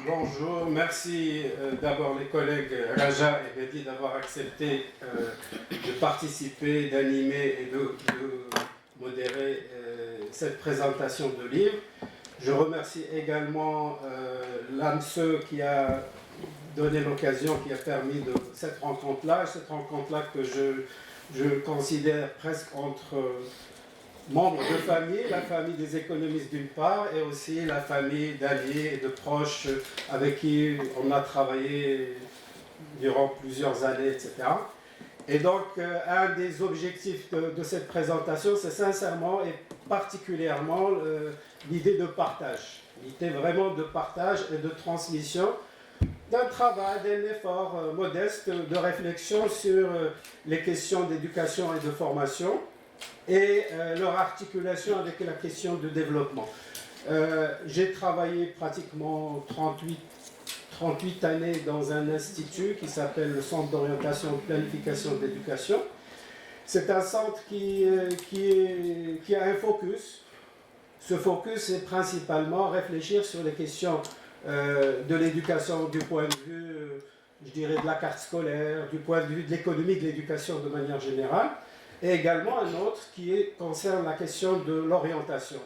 Bonjour, merci d'abord les collègues Raja et Bedi d'avoir accepté de participer, d'animer et de modérer cette présentation de livre. Je remercie également l'AMSE qui a donné l'occasion, qui a permis de cette rencontre-là que je considère presque entre membres de famille, la famille des économistes d'une part, et aussi la famille d'alliés et de proches avec qui on a travaillé durant plusieurs années, etc. Et donc, un des objectifs de cette présentation, c'est sincèrement et particulièrement l'idée de partage. L'idée vraiment de partage et de transmission d'un travail, d'un effort modeste de réflexion sur les questions d'éducation et de formation et leur articulation avec la question du développement. J'ai travaillé pratiquement 38 années dans un institut qui s'appelle le Centre d'orientation et de planification de l'éducation. C'est un centre qui a un focus. Ce focus est principalement réfléchir sur les questions de l'éducation du point de vue, je dirais, de la carte scolaire, du point de vue de l'économie de l'éducation de manière générale, et également un autre qui concerne la question de l'orientation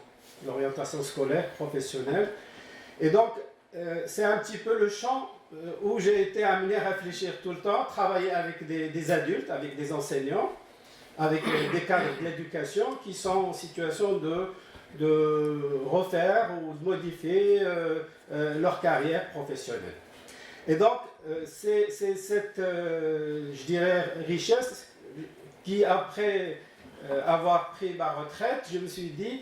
scolaire, professionnelle. Et donc, c'est un petit peu le champ où j'ai été amené à réfléchir tout le temps, travailler avec des adultes, avec des enseignants, avec des cadres de l'éducation qui sont en situation de refaire ou de modifier leur carrière professionnelle. Et donc, c'est cette, je dirais, richesse qui, après avoir pris ma retraite, je me suis dit,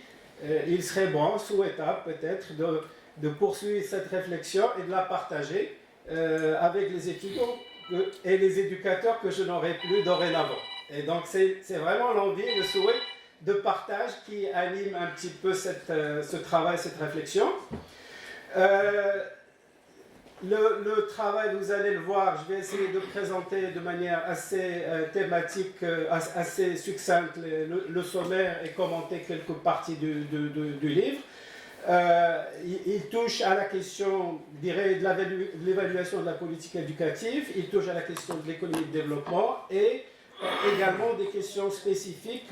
il serait bon, souhaitable peut-être, de poursuivre cette réflexion et de la partager avec les étudiants et les éducateurs que je n'aurai plus dorénavant. Et donc, c'est vraiment l'envie, le souhait de partage qui anime un petit peu ce travail, cette réflexion. Le travail, vous allez le voir, je vais essayer de présenter de manière assez thématique, assez succincte le sommaire et commenter quelques parties du livre. Il touche à la question, je dirais, de l'évaluation de la politique éducative, il touche à la question de l'économie de développement et également des questions spécifiques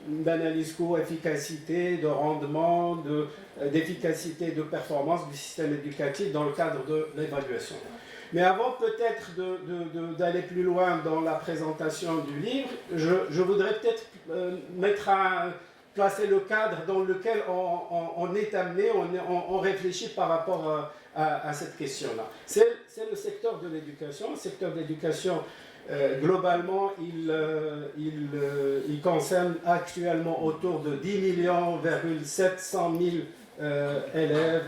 d'analyse coût-efficacité, de rendement, d'efficacité, de performance du système éducatif dans le cadre de l'évaluation. Mais avant peut-être d'aller plus loin dans la présentation du livre, je voudrais peut-être placer le cadre dans lequel on est amené, on réfléchit par rapport à cette question-là. C'est le secteur de l'éducation. Le secteur de l'éducation, globalement, il concerne actuellement autour de 10,7 millions élèves,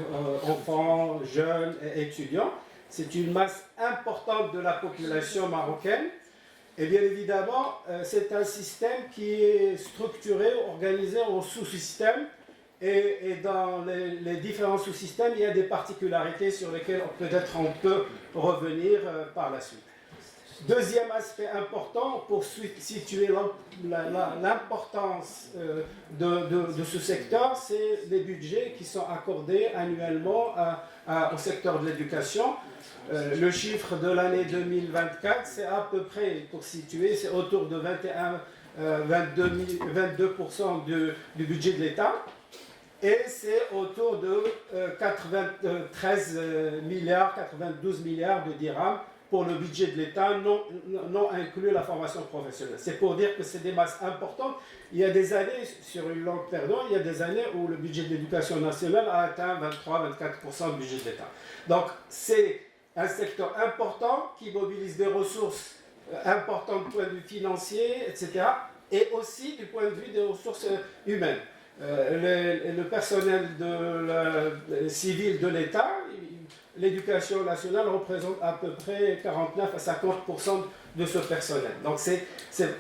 enfants, jeunes et étudiants. C'est une masse importante de la population marocaine. Et bien évidemment, c'est un système qui est structuré, organisé en sous-systèmes. Et dans les différents sous-systèmes, il y a des particularités sur lesquelles peut-être on peut revenir par la suite. Deuxième aspect important pour situer l'importance de ce secteur, c'est les budgets qui sont accordés annuellement au secteur de l'éducation. Le chiffre de l'année 2024, c'est à peu près, pour situer, c'est autour de 22% du budget de l'État. Et c'est autour de 93 milliards, 92 milliards de dirhams pour le budget de l'État, non inclus la formation professionnelle. C'est pour dire que c'est des masses importantes. Il y a des années, sur une longue période, il y a des années où le budget de l'éducation nationale a atteint 23-24% du budget de l'État. Donc c'est un secteur important qui mobilise des ressources importantes du point de vue financier, etc. Et aussi du point de vue des ressources humaines. Le personnel civil de l'État, l'éducation nationale représente à peu près 49 à 50% de ce personnel. Donc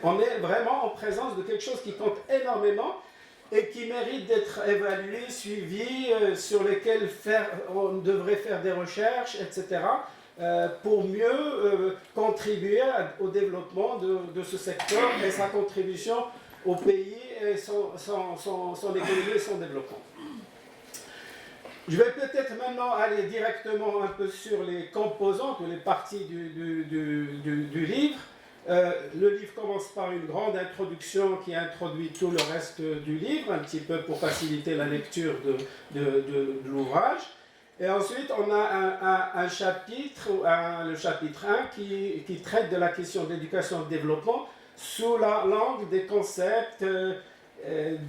on est vraiment en présence de quelque chose qui compte énormément et qui mérite d'être évalué, suivi, sur lesquels on devrait faire des recherches, etc., pour mieux contribuer au développement de ce secteur et sa contribution au pays et son économie et son développement. Je vais peut-être maintenant aller directement un peu sur les composantes ou les parties du livre. Le livre commence par une grande introduction qui introduit tout le reste du livre, un petit peu pour faciliter la lecture de l'ouvrage. Et ensuite, on a un chapitre, le chapitre 1, qui traite de la question de l'éducation et du développement sous l'angle des concepts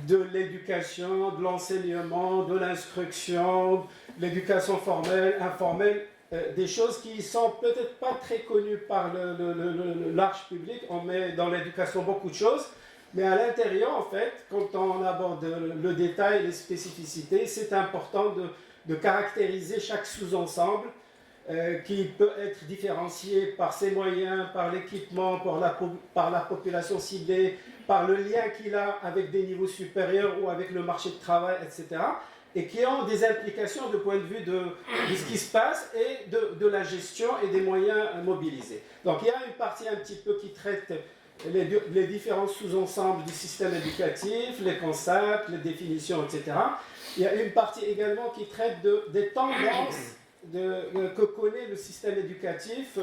de l'éducation, de l'enseignement, de l'instruction, l'éducation formelle, informelle, des choses qui sont peut-être pas très connues par le large public. On met dans l'éducation beaucoup de choses, mais à l'intérieur, en fait, quand on aborde le détail, les spécificités, c'est important de caractériser chaque sous-ensemble qui peut être différencié par ses moyens, par l'équipement, par la population ciblée, par le lien qu'il a avec des niveaux supérieurs ou avec le marché de travail, etc. Et qui ont des implications de point de vue de ce qui se passe et de la gestion et des moyens mobilisés. Donc il y a une partie un petit peu qui traite les différents sous-ensembles du système éducatif, les concepts, les définitions, etc. Il y a une partie également qui traite des tendances que connaît le système éducatif,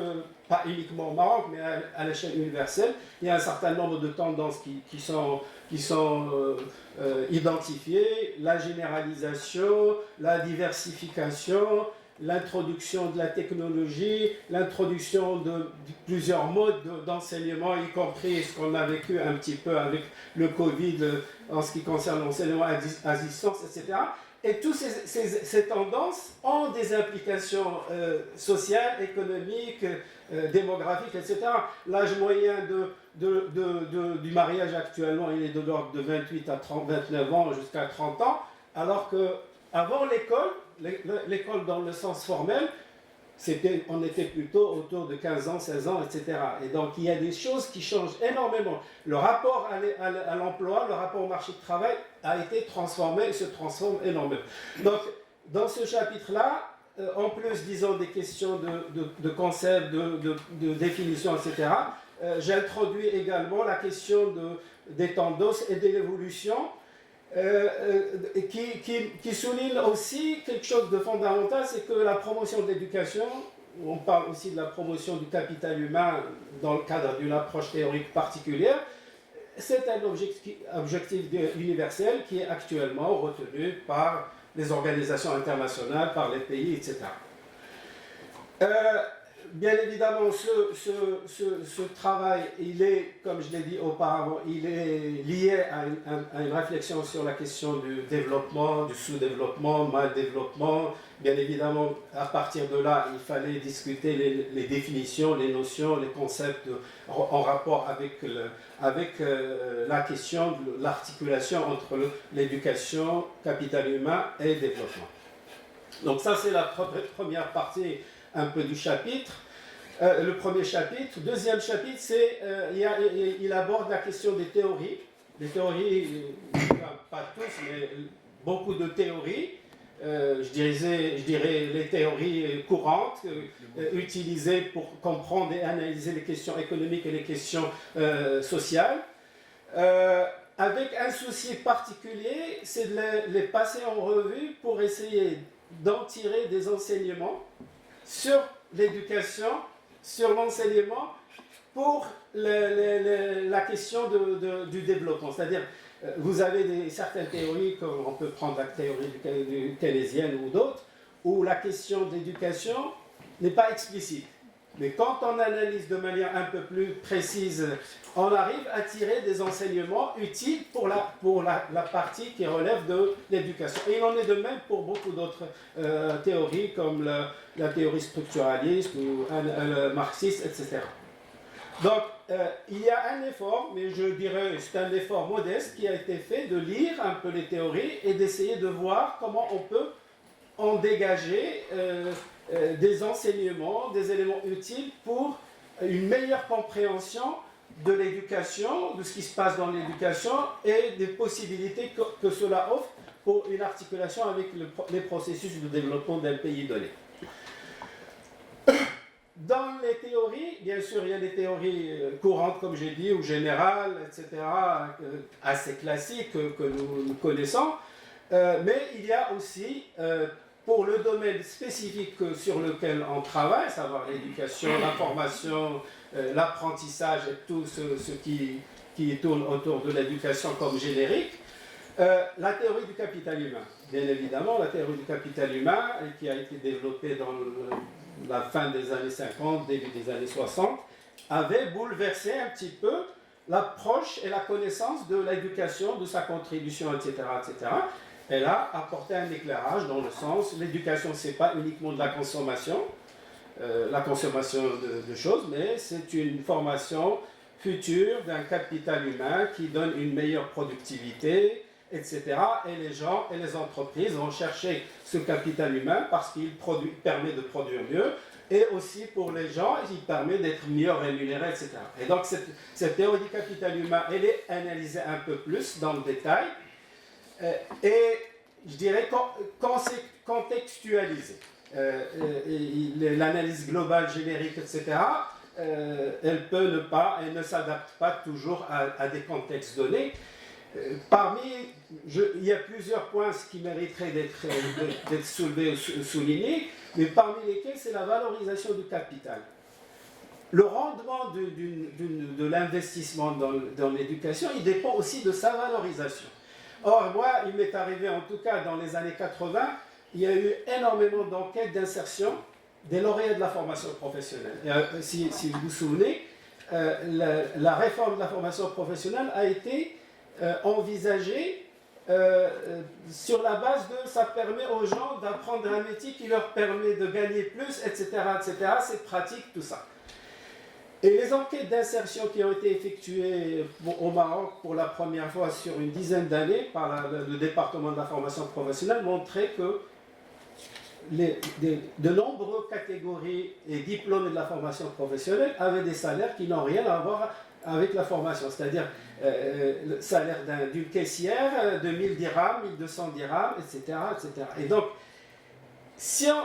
pas uniquement au Maroc, mais à l'échelle universelle. Il y a un certain nombre de tendances qui sont identifiées, la généralisation, la diversification, l'introduction de la technologie, l'introduction de plusieurs modes d'enseignement, y compris ce qu'on a vécu un petit peu avec le Covid en ce qui concerne l'enseignement à distance, etc. Et toutes ces tendances ont des implications sociales, économiques, démographiques, etc. L'âge moyen du mariage actuellement, il est de l'ordre de 28 à 29 ans jusqu'à 30 ans, alors qu'avant l'école dans le sens formel, on était plutôt autour de 15 ans, 16 ans, etc. Et donc il y a des choses qui changent énormément. Le rapport à l'emploi, le rapport au marché de travail a été transformé et se transforme énormément. Donc dans ce chapitre-là, en plus, disons, des questions de concepts, de définition, etc., j'introduis également la question des tendances et de l'évolution, qui souligne aussi quelque chose de fondamental, c'est que la promotion de l'éducation, on parle aussi de la promotion du capital humain dans le cadre d'une approche théorique particulière, c'est un objectif universel qui est actuellement retenu par les organisations internationales, par les pays, etc. Bien évidemment, ce travail, il est, comme je l'ai dit auparavant, il est lié à une réflexion sur la question du développement, du sous-développement, mal-développement. Bien évidemment, à partir de là, il fallait discuter les définitions, les notions, les concepts en rapport avec la question de l'articulation entre l'éducation, capital humain et développement. Donc ça, c'est la première partie un peu du chapitre, le premier chapitre. Deuxième chapitre, il aborde la question des théories. Les théories, pas tous, mais beaucoup de théories. Je dirais les théories courantes utilisées pour comprendre et analyser les questions économiques et les questions sociales. Avec un souci particulier, c'est de les passer en revue pour essayer d'en tirer des enseignements sur l'éducation, sur l'enseignement, pour la question du développement. C'est-à-dire, vous avez certaines théories, comme on peut prendre la théorie keynésienne ou d'autres, où la question de l'éducation n'est pas explicite. Mais quand on analyse de manière un peu plus précise, on arrive à tirer des enseignements utiles pour la partie qui relève de l'éducation. Et il en est de même pour beaucoup d'autres théories, comme la théorie structuraliste ou marxiste, etc. Donc, il y a un effort, mais je dirais c'est un effort modeste qui a été fait de lire un peu les théories et d'essayer de voir comment on peut en dégager des enseignements, des éléments utiles pour une meilleure compréhension de l'éducation, de ce qui se passe dans l'éducation et des possibilités que cela offre pour une articulation avec les processus de développement d'un pays donné. Dans les théories, bien sûr, il y a des théories courantes, comme j'ai dit, ou générales, etc., assez classiques que nous connaissons, mais il y a aussi pour le domaine spécifique sur lequel on travaille, à savoir l'éducation, la formation, l'apprentissage et tout ce qui tourne autour de l'éducation comme générique, la théorie du capital humain. Bien évidemment, la théorie du capital humain, qui a été développée dans la fin des années 50, début des années 60, avait bouleversé un petit peu l'approche et la connaissance de l'éducation, de sa contribution, etc., etc. Elle a apporté un éclairage dans le sens, l'éducation, ce n'est pas uniquement de la consommation de choses, mais c'est une formation future d'un capital humain qui donne une meilleure productivité, etc. Et les gens et les entreprises vont chercher ce capital humain parce qu'il permet de produire mieux, et aussi pour les gens, il permet d'être mieux rémunérés, etc. Et donc cette théorie du capital humain, elle est analysée un peu plus dans le détail, et je dirais quand c'est contextualisé. L'analyse globale, générique, etc., elle ne s'adapte pas toujours à des contextes donnés. Il y a plusieurs points qui mériteraient d'être soulevés ou soulignés, mais parmi lesquels c'est la valorisation du capital. Le rendement de l'investissement dans l'éducation, il dépend aussi de sa valorisation. Or, moi, il m'est arrivé, en tout cas dans les années 80, il y a eu énormément d'enquêtes d'insertion des lauréats de la formation professionnelle. Et, si vous vous souvenez, la réforme de la formation professionnelle a été envisagée sur la base de ça permet aux gens d'apprendre un métier qui leur permet de gagner plus, etc., etc. C'est pratique, tout ça. Et les enquêtes d'insertion qui ont été effectuées au Maroc pour la première fois sur une dizaine d'années par le département de la formation professionnelle montraient que de nombreuses catégories et diplômés de la formation professionnelle avaient des salaires qui n'ont rien à voir avec la formation, c'est-à-dire le salaire d'une caissière de 1000 dirhams, 1200 dirhams, etc., etc. Et donc, si on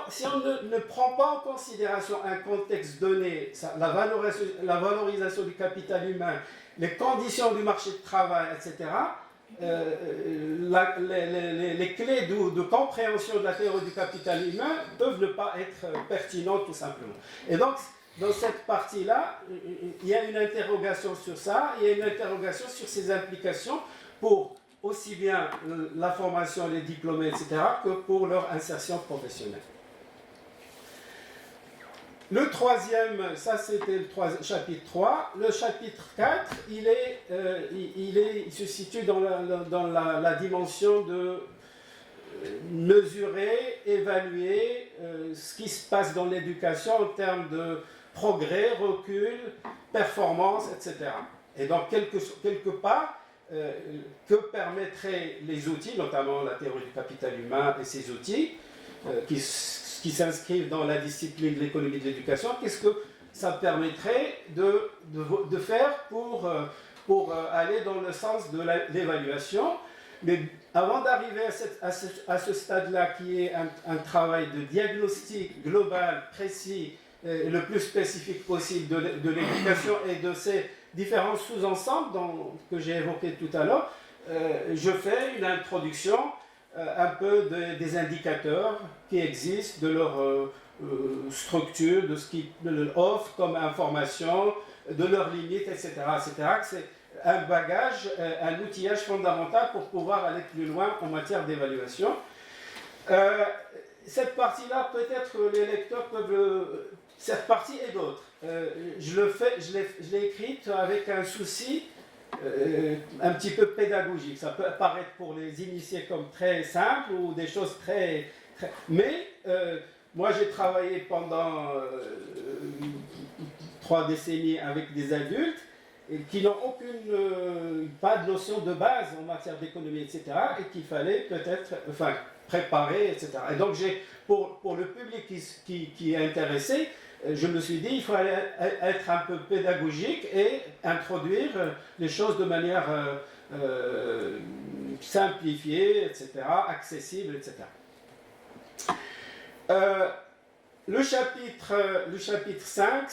ne prend pas en considération un contexte donné, la valorisation du capital humain, les conditions du marché de travail, etc., les clés de compréhension de la théorie du capital humain peuvent ne pas être pertinentes tout simplement. Et donc, dans cette partie-là, il y a une interrogation sur ça, il y a une interrogation sur ses implications pour aussi bien la formation, les diplômés, etc., que pour leur insertion professionnelle. Le troisième, ça c'était le chapitre 3. Le chapitre 4, il se situe dans la dimension de mesurer, évaluer ce qui se passe dans l'éducation en termes de progrès, recul, performance, etc. Et donc, quelque part, que permettraient les outils, notamment la théorie du capital humain et ses outils, qui s'inscrivent dans la discipline de l'économie de l'éducation, qu'est-ce que ça permettrait de faire pour aller dans le sens de l'évaluation. Mais avant d'arriver à ce stade-là, qui est un travail de diagnostic global, précis, le plus spécifique possible de l'éducation et de ses différents sous-ensembles que j'ai évoqués tout à l'heure, je fais une introduction un peu des indicateurs qui existent, de leur structure, de ce qu'ils offrent comme information, de leurs limites, etc. etc. C'est un bagage, un outillage fondamental pour pouvoir aller plus loin en matière d'évaluation. Cette partie-là, peut-être les lecteurs peuvent... cette partie et d'autres. Je l'ai écrite avec un souci un petit peu pédagogique. Ça peut paraître pour les initiés comme très simple ou des choses très... Mais moi j'ai travaillé pendant 3 décennies avec des adultes qui n'ont pas de notion de base en matière d'économie, etc. et qu'il fallait peut-être préparer, etc. Et donc pour le public qui est intéressé, je me suis dit il fallait être un peu pédagogique et introduire les choses de manière simplifiée, etc., accessible, etc. le chapitre 5,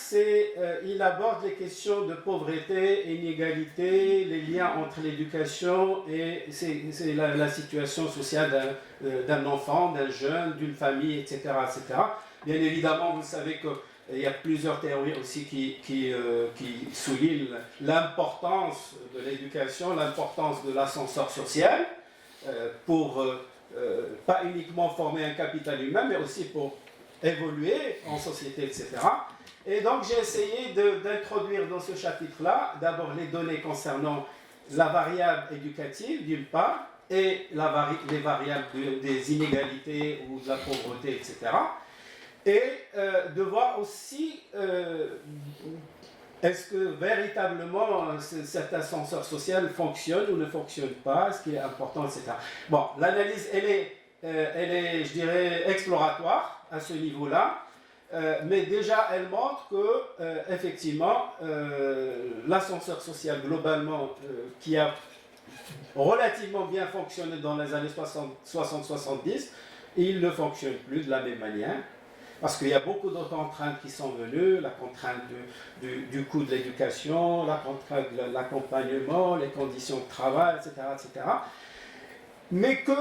il aborde les questions de pauvreté, inégalité, les liens entre l'éducation et c'est la situation sociale d'un enfant, d'un jeune, d'une famille, etc., etc. Bien évidemment, vous savez qu'il y a plusieurs théories aussi qui soulignent l'importance de l'éducation, l'importance de l'ascenseur social pour pas uniquement former un capital humain, mais aussi pour évoluer en société, etc. Et donc j'ai essayé d'introduire dans ce chapitre-là d'abord les données concernant la variable éducative d'une part et les variables des inégalités ou de la pauvreté, etc. Et de voir aussi est-ce que véritablement cet ascenseur social fonctionne ou ne fonctionne pas, ce qui est important, etc. Bon, l'analyse, elle est, je dirais, exploratoire à ce niveau-là, mais déjà, elle montre que, effectivement, l'ascenseur social, globalement, qui a relativement bien fonctionné dans les années 60-70, il ne fonctionne plus de la même manière. Parce qu'il y a beaucoup d'autres contraintes qui sont venues, la contrainte du coût de l'éducation, la contrainte de l'accompagnement, les conditions de travail, etc., etc. Mais que,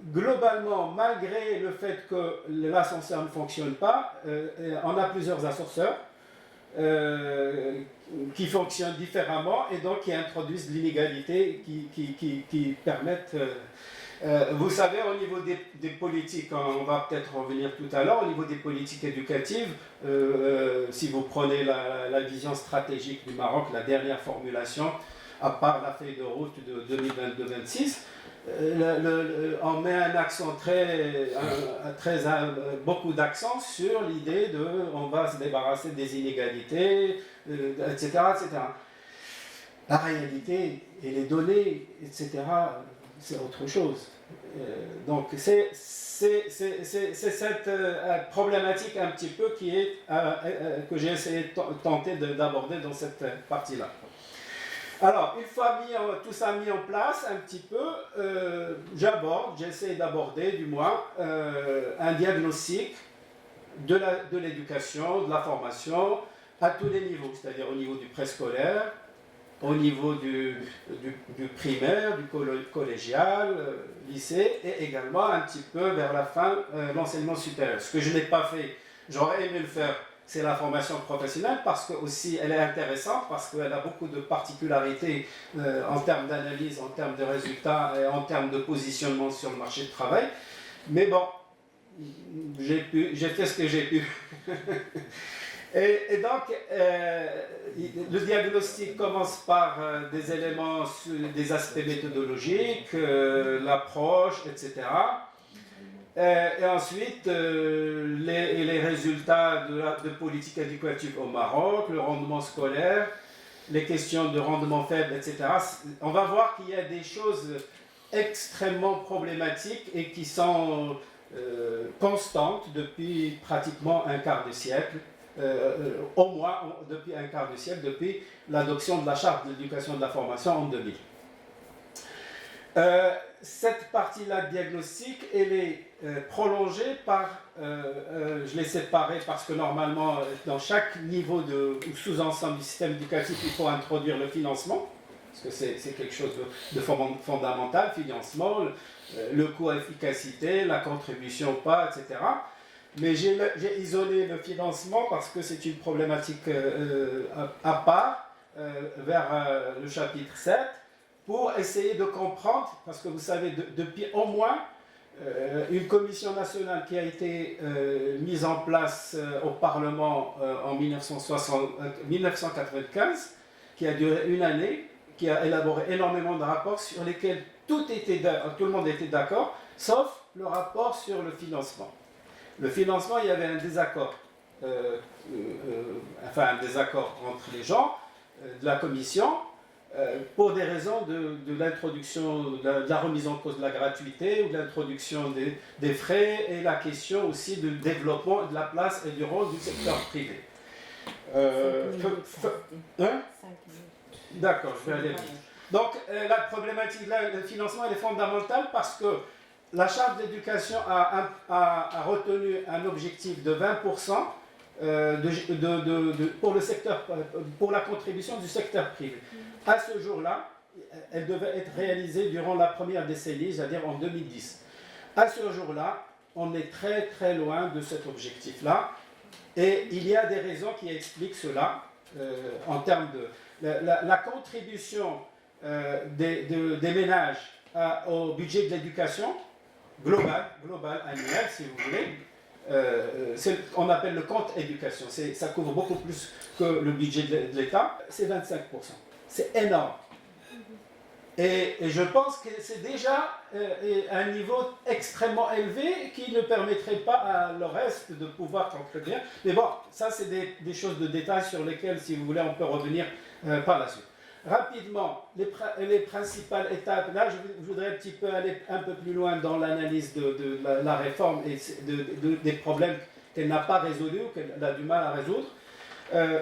globalement, malgré le fait que l'ascenseur ne fonctionne pas, on a plusieurs ascenseurs qui fonctionnent différemment et donc qui introduisent l'inégalité, qui permettent... vous savez, au niveau des politiques, on va peut-être revenir tout à l'heure, au niveau des politiques éducatives, si vous prenez la vision stratégique du Maroc, la dernière formulation, à part la feuille de route de 2022-26, on met un accent beaucoup d'accent sur l'idée de on va se débarrasser des inégalités, etc., etc. La réalité et les données, etc., c'est autre chose. Donc c'est cette problématique un petit peu qui est, que j'ai essayé de tenter d'aborder dans cette partie-là. Alors, une fois tout ça mis en place un petit peu, j'essaie d'aborder du moins un diagnostic de l'éducation, de la formation à tous les niveaux, c'est-à-dire au niveau du préscolaire, au niveau du primaire, du collégial, lycée, et également un petit peu vers la fin, l'enseignement supérieur. Ce que je n'ai pas fait, j'aurais aimé le faire, c'est la formation professionnelle, parce que aussi elle est intéressante, parce qu'elle a beaucoup de particularités en termes d'analyse, en termes de résultats, et en termes de positionnement sur le marché du travail. Mais bon, j'ai fait ce que j'ai pu. Et donc, le diagnostic commence par des éléments, des aspects méthodologiques, l'approche, etc. Et ensuite, les résultats de politique éducative au Maroc, le rendement scolaire, les questions de rendement faible, etc. On va voir qu'il y a des choses extrêmement problématiques et qui sont constantes depuis pratiquement un quart de siècle. Au moins depuis un quart de siècle, depuis l'adoption de la charte de l'éducation et de la formation en 2000. Cette partie-là de diagnostic, elle est prolongée par, je l'ai séparée parce que normalement, dans chaque niveau ou sous-ensemble du système éducatif, il faut introduire le financement, parce que c'est quelque chose de fondamental, financement, le coût, efficacité, la contribution, pas, etc. Mais j'ai isolé le financement parce que c'est une problématique à part vers le chapitre 7 pour essayer de comprendre, parce que vous savez, depuis au moins une commission nationale qui a été mise en place au Parlement en 1995, qui a duré une année, qui a élaboré énormément de rapports sur lesquels tout le monde était d'accord, sauf le rapport sur le financement. Le financement, il y avait un désaccord, un désaccord entre les gens de la commission pour des raisons de l'introduction, de la remise en cause de la gratuité ou de l'introduction des frais et la question aussi du développement de la place et du rôle du secteur privé. D'accord, je vais aller vite. Donc la problématique, le financement, elle est fondamentale parce que la Charte d'éducation a retenu un objectif de 20% pour le secteur, pour la contribution du secteur privé. À ce jour-là, elle devait être réalisée durant la première décennie, c'est-à-dire en 2010. À ce jour-là, on est très très loin de cet objectif-là, et il y a des raisons qui expliquent cela en termes de la contribution des ménages au budget de l'éducation global annuel, si vous voulez. On appelle le compte éducation. Ça couvre beaucoup plus que le budget de l'État. C'est 25%. C'est énorme. Et je pense que c'est déjà un niveau extrêmement élevé qui ne permettrait pas à le reste de pouvoir contribuer. Mais bon, ça c'est des choses de détail sur lesquelles, si vous voulez, on peut revenir par la suite. Rapidement, les principales étapes. Là, je voudrais un petit peu aller un peu plus loin dans l'analyse de la réforme et des problèmes qu'elle n'a pas résolus, qu'elle a du mal à résoudre.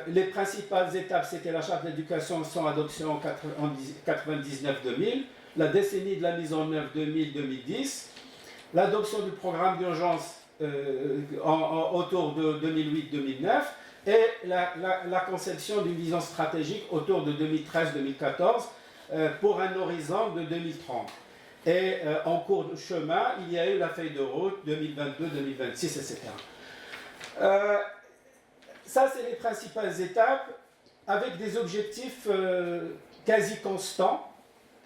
Les principales étapes, c'était la charte d'éducation, son adoption en 99-2000, la décennie de la mise en œuvre 2000-2010, l'adoption du programme d'urgence autour de 2008-2009 et la conception d'une vision stratégique autour de 2013-2014 pour un horizon de 2030. Et en cours de chemin, il y a eu la feuille de route 2022-2026, etc. Ça, c'est les principales étapes, avec des objectifs quasi constants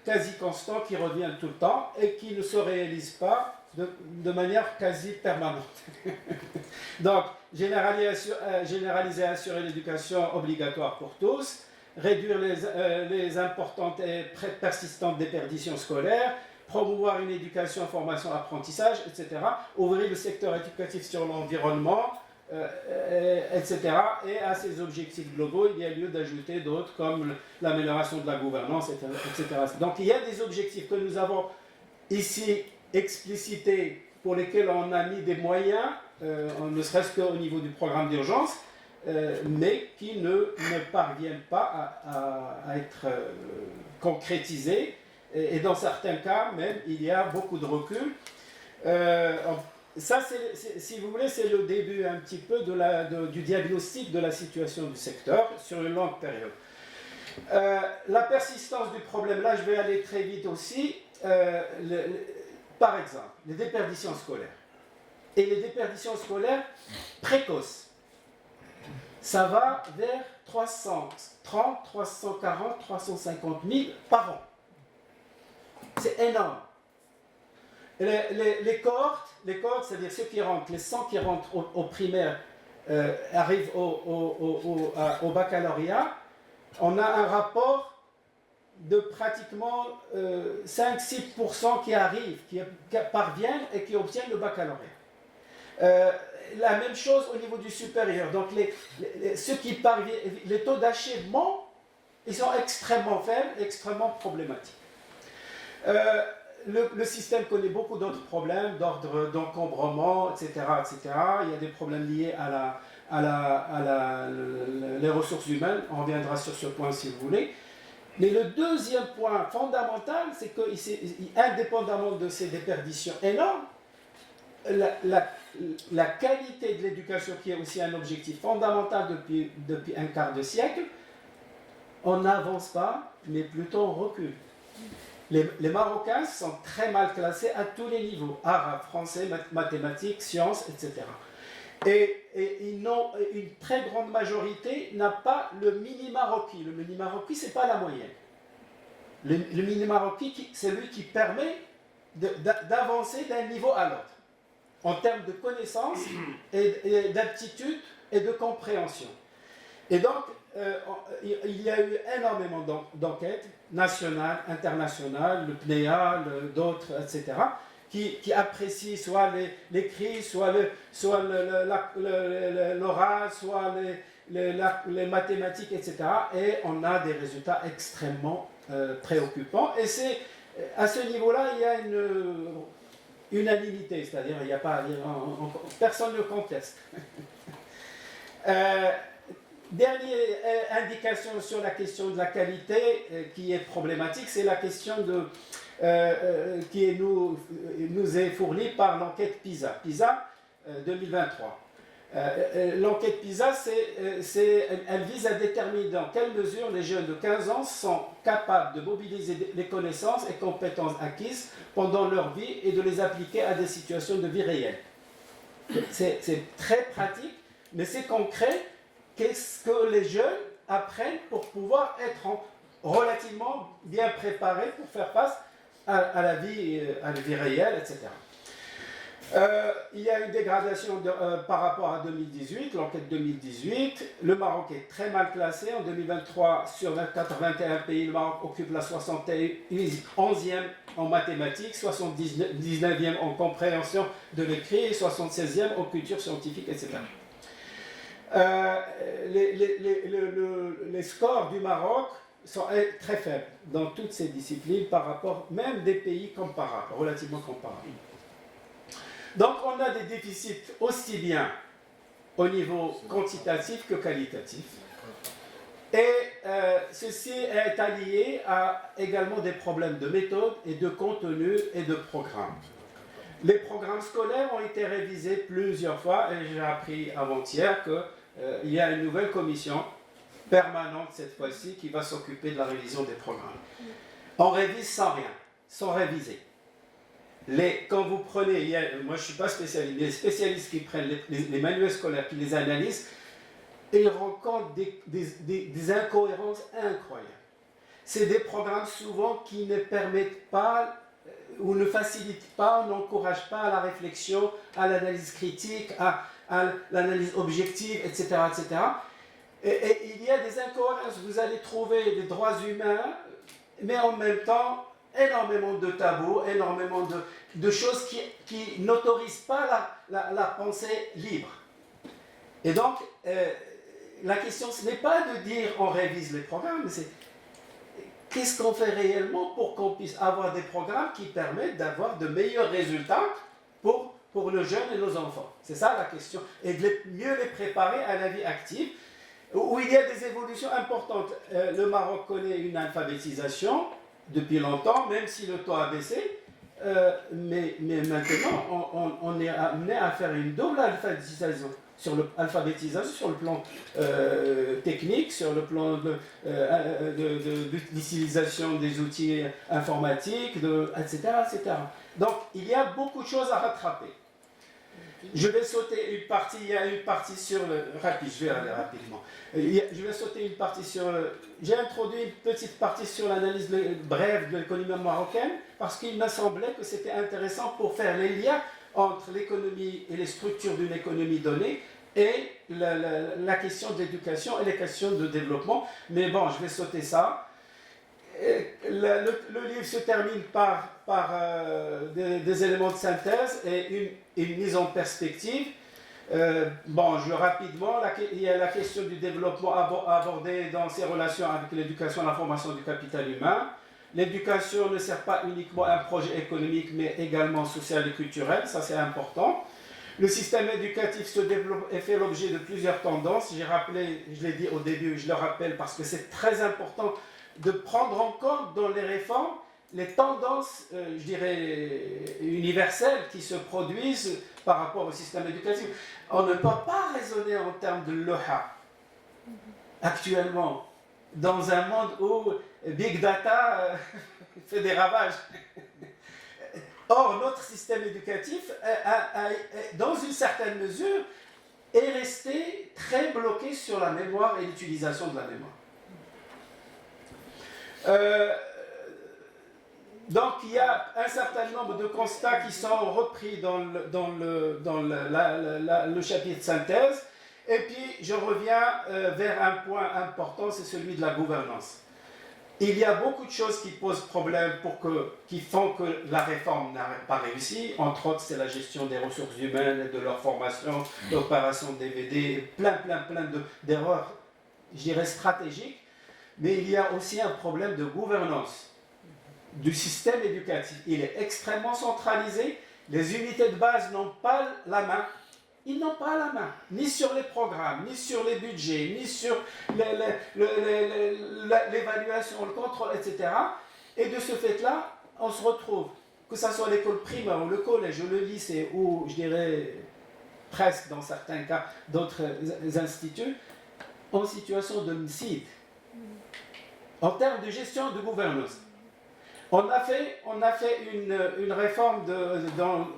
qui reviennent tout le temps et qui ne se réalisent pas de manière quasi permanente. Donc, généraliser et assurer l'éducation obligatoire pour tous, réduire les importantes et persistantes déperditions scolaires, promouvoir une éducation, formation, apprentissage, etc., ouvrir le secteur éducatif sur l'environnement, etc. Et à ces objectifs globaux, il y a lieu d'ajouter d'autres comme l'amélioration de la gouvernance, etc. Donc il y a des objectifs que nous avons ici explicités, pour lesquels on a mis des moyens, ne serait-ce qu'au niveau du programme d'urgence, mais qui ne parviennent pas à être concrétisés. Et dans certains cas, même, il y a beaucoup de recul. Ça, si vous voulez, c'est le début un petit peu du diagnostic de la situation du secteur sur une longue période. La persistance du problème, là je vais aller très vite aussi, par exemple, les déperditions scolaires. Et les déperditions scolaires précoces, ça va vers 330, 340, 350 000 par an. C'est énorme. Les cohortes, c'est-à-dire ceux qui rentrent, les 100 qui rentrent au primaire, arrivent au baccalauréat, on a un rapport de pratiquement 5-6% qui arrivent, qui parviennent et qui obtiennent le baccalauréat. La même chose au niveau du supérieur. Donc ceux qui parviennent, les taux d'achèvement, ils sont extrêmement faibles, extrêmement problématiques. Le système connaît beaucoup d'autres problèmes d'ordre d'encombrement, etc., etc. Il y a des problèmes liés les ressources humaines. On reviendra sur ce point si vous voulez. Mais le deuxième point fondamental, c'est que, indépendamment de ces déperditions énormes, la qualité de l'éducation, qui est aussi un objectif fondamental depuis un quart de siècle, on n'avance pas, mais plutôt on recule. Les Marocains sont très mal classés à tous les niveaux, arabe, français, mathématiques, sciences, etc. Et une très grande majorité n'a pas le minima requis. Le minima requis, ce n'est pas la moyenne. Le minima requis, c'est lui qui permet d'avancer d'un niveau à l'autre, en termes de connaissances, et d'aptitude et de compréhension. Et donc, il y a eu énormément d'enquêtes nationales, internationales, le PNEA, d'autres, etc., qui apprécient soit l'écrit, soit l'oral, soit les mathématiques, etc. Et on a des résultats extrêmement préoccupants. Et à ce niveau-là, il y a une unanimité, c'est-à-dire il n'y a pas, personne ne conteste. Dernière indication sur la question de la qualité qui est problématique, c'est la question qui nous est fournie par l'enquête PISA. PISA 2023. L'enquête PISA, elle vise à déterminer dans quelle mesure les jeunes de 15 ans sont capables de mobiliser les connaissances et compétences acquises pendant leur vie et de les appliquer à des situations de vie réelle. C'est très pratique, mais c'est concret. Qu'est-ce que les jeunes apprennent pour pouvoir être relativement bien préparés pour faire face à la vie réelle, etc. Il y a une dégradation par rapport à 2018, l'enquête 2018. Le Maroc est très mal classé. En 2023, sur 81 pays, le Maroc occupe la 71e en mathématiques, 79e en compréhension de l'écrit et 76e en culture scientifique, etc. Les scores du Maroc sont très faibles dans toutes ces disciplines par rapport même des pays comparables, relativement comparables. Donc on a des déficits aussi bien au niveau quantitatif que qualitatif. Et ceci est allié à également des problèmes de méthode et de contenu et de programme. Les programmes scolaires ont été révisés plusieurs fois et j'ai appris avant-hier qu'il y a une nouvelle commission permanente cette fois-ci qui va s'occuper de la révision des programmes. On révise sans rien, sans réviser. Quand vous prenez, moi je ne suis pas spécialiste, mais les spécialistes qui prennent les manuels scolaires, qui les analysent, ils rencontrent des incohérences incroyables. C'est des programmes souvent qui ne permettent pas ou ne facilitent pas, n'encouragent pas à la réflexion, à l'analyse critique, à l'analyse objective, etc. etc. Et il y a des incohérences. Vous allez trouver des droits humains, mais en même temps, énormément de tabous, énormément de choses qui n'autorisent pas la pensée libre. Et donc, la question, ce n'est pas de dire on révise les programmes, c'est qu'est-ce qu'on fait réellement pour qu'on puisse avoir des programmes qui permettent d'avoir de meilleurs résultats pour le jeune et nos enfants. C'est ça la question. Et de mieux les préparer à la vie active, où il y a des évolutions importantes. Le Maroc connaît une alphabétisation depuis longtemps, même si le taux a baissé, mais maintenant on est amené à faire une double alphabétisation sur le plan technique, sur le plan de l'utilisation des outils informatiques, etc., etc. Donc il y a beaucoup de choses à rattraper. Je vais sauter une partie, il y a une partie sur le... je vais aller rapidement. Je vais sauter une partie sur... J'ai introduit une petite partie sur l'analyse brève de l'économie marocaine parce qu'il m'a semblé que c'était intéressant pour faire les liens entre l'économie et les structures d'une économie donnée et la question de l'éducation et les questions de développement. Mais bon, je vais sauter ça. Le livre se termine par des éléments de synthèse et une mise en perspective. Rapidement, il y a la question du développement abordée dans ses relations avec l'éducation et la formation du capital humain. L'éducation ne sert pas uniquement à un projet économique, mais également social et culturel, ça c'est important. Le système éducatif se développe et fait l'objet de plusieurs tendances. J'ai rappelé, je l'ai dit au début, je le rappelle parce que c'est très important de prendre en compte dans les réformes les tendances, je dirais, universelles qui se produisent par rapport au système éducatif. On ne peut pas raisonner en termes de loha actuellement, dans un monde où Big Data fait des ravages. Or, notre système éducatif, dans une certaine mesure, est resté très bloqué sur la mémoire et l'utilisation de la mémoire. Donc il y a un certain nombre de constats qui sont repris dans le chapitre synthèse, et puis je reviens vers un point important, c'est celui de la gouvernance. Il y a beaucoup de choses qui posent problème qui font que la réforme n'a pas réussi. Entre autres, c'est la gestion des ressources humaines, de leur formation, l'opération DVD, plein d'erreurs, je dirais, stratégiques. Mais il y a aussi un problème de gouvernance du système éducatif. Il est extrêmement centralisé. Les unités de base n'ont pas la main. Ils n'ont pas la main, ni sur les programmes, ni sur les budgets, ni sur l'évaluation, le contrôle, etc. Et de ce fait-là, on se retrouve, que ce soit l'école primaire ou le collège ou le lycée ou, je dirais, presque dans certains cas, d'autres instituts, en situation de MSID, en termes de gestion de gouvernance. On a fait une réforme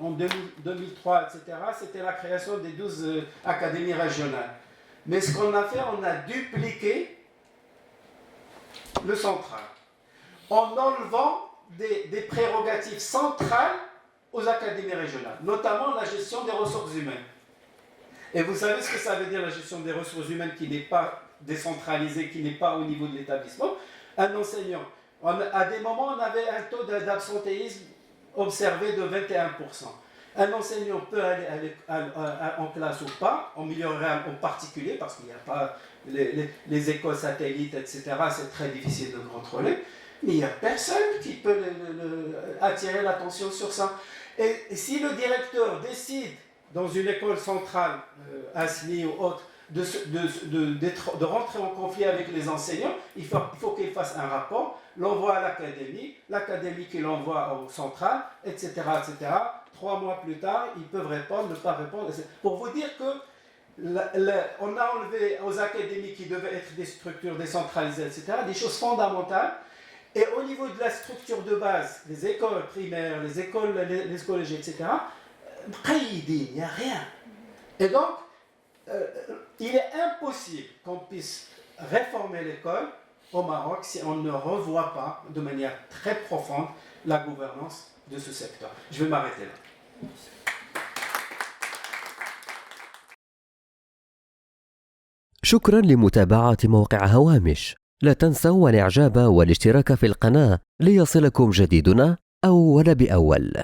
en 2003, etc. C'était la création des 12 académies régionales. Mais ce qu'on a fait, on a dupliqué le central, en enlevant des prérogatives centrales aux académies régionales, notamment la gestion des ressources humaines. Et vous savez ce que ça veut dire, la gestion des ressources humaines qui n'est pas décentralisée, qui n'est pas au niveau de l'établissement. Un enseignant, à des moments, on avait un taux d'absentéisme observé de 21%. Un enseignant peut aller en classe ou pas, en milieu rural en particulier, parce qu'il n'y a pas les écoles satellites, etc. C'est très difficile de contrôler. Mais il n'y a personne qui peut attirer l'attention sur ça. Et si le directeur décide, dans une école centrale, ASLI ou autre, de rentrer en conflit avec les enseignants, il faut qu'il fasse un rapport, l'envoie à l'académie qui l'envoie au central, etc., etc. 3 mois plus tard, ils peuvent répondre, ne pas répondre. Pour vous dire que on a enlevé aux académies qui devaient être des structures décentralisées, etc., des choses fondamentales. Et au niveau de la structure de base, les écoles primaires, les collèges, etc., il n'y a rien. Et donc, il est impossible qu'on puisse réformer l'école au Maroc si on ne revoit pas de manière très profonde la gouvernance de ce secteur. Je vais m'arrêter là. شكرا لمتابعة موقع هوامش. لا تنسوا الإعجاب والاشتراك في القناة ليصلكم جديدنا أول بأول.